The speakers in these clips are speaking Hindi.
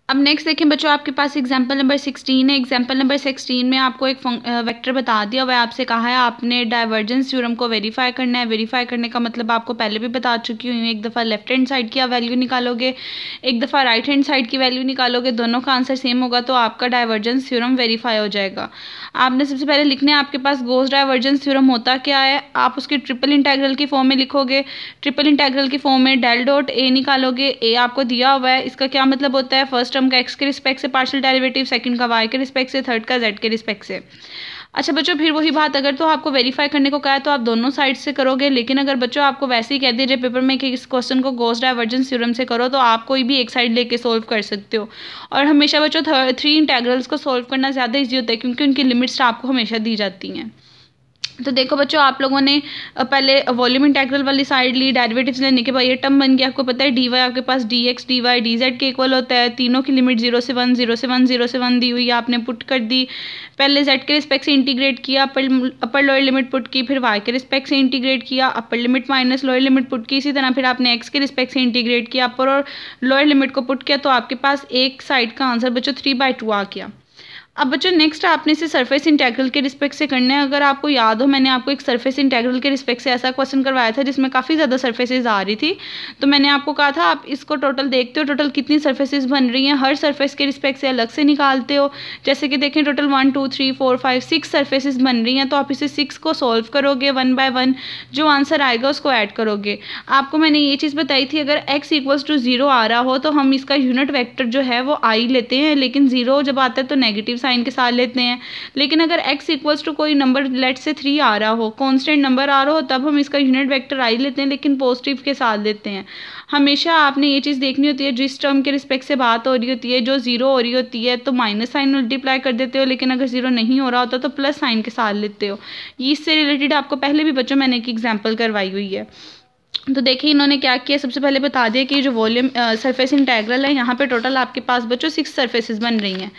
अब नेक्स्ट देखें बच्चों, आपके पास एग्जाम्पल नंबर 16 है। एग्जाम्पल नंबर 16 में आपको एक वेक्टर बता दिया हुआ है, आपसे कहा है आपने डाइवर्जेंस थ्योरम को वेरीफाई करना है। वेरीफाई करने का मतलब आपको पहले भी बता चुकी हूँ, एक दफ़ा लेफ्ट हैंड साइड की आप वैल्यू निकालोगे, एक दफ़ा राइट हैंड साइड की वैल्यू निकालोगे, दोनों का आंसर सेम होगा तो आपका डाइवर्जेंस थ्योरम वेरीफाई हो जाएगा। आपने सबसे पहले लिखना है आपके पास गॉस डाइवर्जेंस थ्योरम होता क्या है, आप उसकी ट्रिपल इंटेग्रल की फॉर्म में लिखोगे। ट्रिपल इंटेग्रल की फॉर्म में डेल डॉट ए निकालोगे। ए आपको दिया हुआ है, इसका क्या मतलब होता है, फर्स्ट टर्म का एक्स के रिस्पेक्ट से पार्शियल डेरिवेटिव, सेकंड का वाई के रिस्पेक्ट से, थर्ड का जेड के रिस्पेक्ट से। अच्छा बच्चों, फिर वही बात, अगर तो आपको वेरीफाई करने को कहा है तो आप दोनों साइड से करोगे, लेकिन अगर बच्चों आपको वैसे ही कह दिया जाए पेपर में कि इस क्वेश्चन को गॉस डाइवर्जेंस थ्योरम से करो, तो आप कोई भी एक साइड लेके सोल्व कर सकते हो। और हमेशा बच्चों 3 इंटेग्रल्स को सोल्व करना ज़्यादा ईजी होता है, क्योंकि उनकी लिमिट्स आपको हमेशा दी जाती हैं। तो देखो बच्चों, आप लोगों ने पहले वॉल्यूम इंटेग्रल वाली साइड ली, डेरिवेटिव्स लेने के बाद ये टर्म बन गया। आपको पता है डी वाई आपके पास d x d y d z के इक्वल होता है। तीनों की लिमिट 0 से 1 0 से 1 0 से 1 दी हुई है, आपने पुट कर दी। पहले जेड के रिस्पेक्ट से इंटीग्रेट किया, अपर लोअर लिमिट पुट की, फिर वाई के रिस्पेक्ट से इंटीग्रेट किया, upper limit minus lower limit put की। इसी तरह फिर आपने एक्स के रिस्पेक्ट से इंटीग्रेट किया, अपर और लोअर लिमिट को पुट किया, तो आपके पास एक साइड का आंसर बच्चों 3/2 आ गया। अब बच्चों नेक्स्ट आपने इसे सरफेस इंटेग्रल के रिस्पेक्ट से करना है। अगर आपको याद हो, मैंने आपको एक सरफेस इंटेग्रल के रिस्पेक्ट से ऐसा क्वेश्चन करवाया था जिसमें काफ़ी ज़्यादा सरफेसेस आ रही थी, तो मैंने आपको कहा था आप इसको टोटल देखते हो, टोटल कितनी सरफेसेस बन रही हैं, हर सरफेस के रिस्पेक्ट से अलग से निकालते हो। जैसे कि देखें टोटल 1 2 3 4 5 6 सरफेसेस बन रही हैं, तो आप इसे 6 को सॉल्व करोगे 1 बाय 1, जो आंसर आएगा उसको ऐड करोगे। आपको मैंने ये चीज़ बताई थी, अगर x = 0 आ रहा हो तो हम इसका यूनिट वेक्टर जो है वो i लेते हैं, लेकिन 0 जब आता है तो नेगेटिव साइन के साथ लेते हैं। लेकिन अगर x = कोई नंबर लेट से 3 आ रहा हो, कांस्टेंट नंबर आ रहा हो, तब हम इसका यूनिट वेक्टर i लेते हैं, लेकिन पॉजिटिव के साथ लेते हैं। हमेशा आपने ये चीज़ देखनी होती है, जिस टर्म के रिस्पेक्ट से बात हो रही होती है, जो 0 हो रही होती है तो माइनस साइन मल्टीप्लाई कर देते हो, लेकिन अगर 0 नहीं हो रहा होता तो प्लस साइन के साथ लेते हो। इससे रिलेटेड आपको पहले भी बच्चों मैंने एक एग्जाम्पल करवाई हुई है। तो देखिए इन्होंने क्या किया, सबसे पहले बता दिया कि जो वॉल्यूम सरफेस इंटेग्रल है, यहाँ पे टोटल आपके पास बच्चों 6 सरफेसेस बन रही हैं।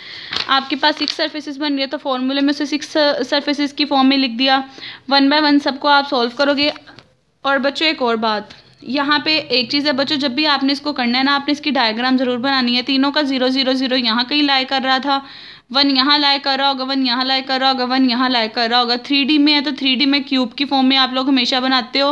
आपके पास 6 सरफेसेस बन रही है, तो फॉर्मूले में से 6 सरफेसेस की फॉर्म में लिख दिया। 1 बाय 1 सबको आप सॉल्व करोगे। और बच्चों एक और बात, यहाँ पे एक चीज़ है बच्चों, जब भी आपने इसको करना है ना, आपने इसकी डायग्राम ज़रूर बनानी है। तीनों का 0 0 0 यहाँ कहीं लाई कर रहा था, 1 यहाँ लाई कर रहा होगा, 1 यहाँ लाई कर रहा होगा, 1 यहाँ लाई कर रहा होगा। 3D में है तो 3D में क्यूब की फॉर्म में आप लोग हमेशा बनाते हो।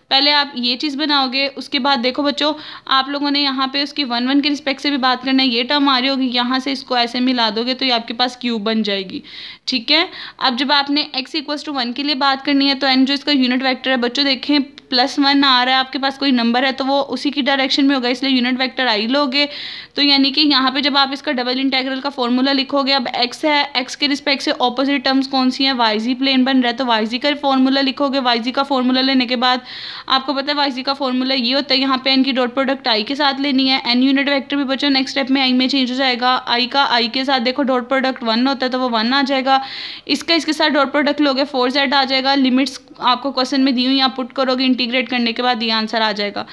पहले आप ये चीज़ बनाओगे, उसके बाद देखो बच्चों आप लोगों ने यहाँ पे उसकी 1 1 के रिस्पेक्ट से भी बात करना है। ये टर्म आ रही होगी, यहाँ से इसको ऐसे मिला दोगे तो ये आपके पास क्यूब बन जाएगी, ठीक है। अब जब आपने x = 1 के लिए बात करनी है, तो n जो इसका यूनिट वेक्टर है बच्चों, देखें +1 आ रहा है, आपके पास कोई नंबर है तो वो उसी की डायरेक्शन में होगा, इसलिए यूनिट वेक्टर i लोगे। तो यानी कि यहाँ पे जब आप इसका डबल इंटेग्रल का फॉर्मूला लिखोगे, अब x है, x के रिस्पेक्ट से ऑपोजिट टर्म्स कौन सी हैं, yz प्लेन बन रहा है, तो yz का फॉर्मूला लिखोगे। yz का फॉर्मूला लेने के बाद आपको पता है yz का फॉर्मूला ये होता है, यहाँ पे n की डॉट प्रोडक्ट i के साथ लेनी है। n यूनिट वेक्टर भी बच्चों नेक्स्ट स्टेप में i में चेंज हो जाएगा। i का i के साथ देखो डॉट प्रोडक्ट 1 होता है तो वो 1 आ जाएगा। इसका इसके साथ डॉट प्रोडक्ट लोगे 4z आ जाएगा। लिमिट्स आपको क्वेश्चन में दी हुई, आप पुट करोगे, इंटीग्रेट करने के बाद ये आंसर आ जाएगा।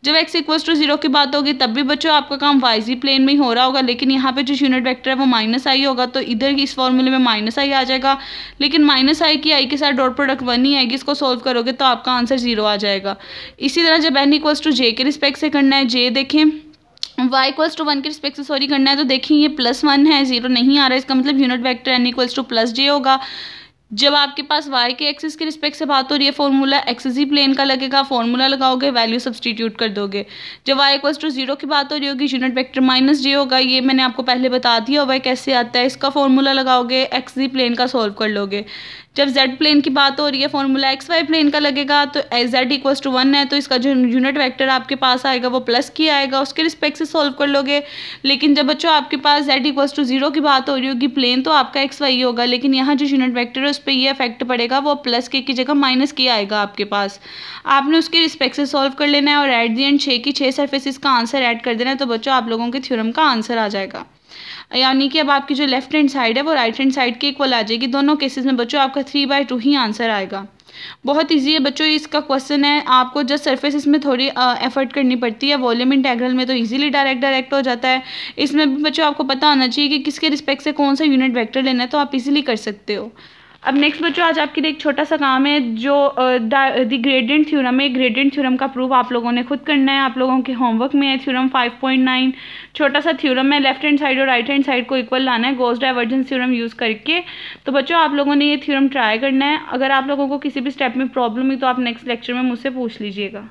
जब x = 0 की बात होगी तब भी बच्चों आपका काम yz प्लेन में ही हो रहा होगा, लेकिन यहाँ पे जो यूनिट वेक्टर है वो -i होगा, तो इधर इस फॉर्मूले में -i आ जाएगा। लेकिन -i की i के साथ डॉट प्रोडक्ट 1 ही आएगी, इसको सोल्व करोगे तो आपका आंसर 0 आ जाएगा। इसी तरह जब n = j के रिस्पेक्ट से करना है, j देखें y = 1 के रिस्पेक्ट से सॉरी करना है, तो देखिए ये +1 है, 0 नहीं आ रहा है, इसका मतलब यूनिट वेक्टर n = +j होगा। जब आपके पास y के एक्सिस के रिस्पेक्ट से बात हो रही है, फॉर्मूला एक्सिस प्लेन का लगेगा, फॉर्मूला लगाओगे, वैल्यू सब्सटीट्यूट कर दोगे। जब y = 0 की बात हो रही होगी, यूनिट वेक्टर -j होगा, ये मैंने आपको पहले बता दिया हुआ है कैसे आता है। इसका फॉर्मूला लगाओगे, एक्सिस प्लेन का सॉल्व कर लोगे। जब z प्लेन की बात हो रही है, फॉर्मूला xy प्लेन का लगेगा, तो z = 1 है, तो इसका जो यूनिट वेक्टर आपके पास आएगा वो प्लस की आएगा, उसके रिस्पेक्ट से सॉल्व कर लोगे। लेकिन जब बच्चों आपके पास z = 0 की बात हो रही होगी, प्लेन तो आपका xy होगा, लेकिन यहाँ जो यूनिट वेक्टर है उस पर ये इफेक्ट पड़ेगा, वो प्लस के की जगह माइनस की आएगा आपके पास। आपने उसके रिस्पेक्ट से सॉल्व कर लेना है और एट दी एंड 6 की 6 सरफेसेस का आंसर ऐड कर देना है, तो बच्चों आप लोगों के थ्योरम का आंसर आ जाएगा। यानी कि अब आपकी जो लेफ्ट हैंड साइड है वो राइट हैंड साइड के इक्वल आ जाएगी। दोनों केसेस में बच्चों आपका 3/2 ही आंसर आएगा। बहुत इजी है बच्चों, इसका क्वेश्चन है, आपको जस्ट सरफेस में थोड़ी एफर्ट करनी पड़ती है। वॉल्यूम इंटेग्रल में तो इजीली डायरेक्ट हो जाता है। इसमें भी बच्चों आपको पता होना चाहिए कि किसके रिस्पेक्ट से कौन सा यूनिट वेक्टर लेना है, तो आप इजीली कर सकते हो। अब नेक्स्ट बच्चों आज आपके लिए एक छोटा सा काम है जो द ग्रेडियंट थ्योरम है। ग्रेडियंट थ्योरम का प्रूफ आप लोगों ने खुद करना है, आप लोगों के होमवर्क में है। थ्योरम 5.9 छोटा सा थ्योरम है, लेफ्ट हैंड साइड और राइट हैंड साइड को इक्वल लाना है गॉस डाइवर्जेंस थ्योरम यूज़ करके। तो बच्चों आप लोगों ने ये थ्योरम ट्राई करना है। अगर आप लोगों को किसी भी स्टेप में प्रॉब्लम हुई तो आप नेक्स्ट लेक्चर में मुझसे पूछ लीजिएगा।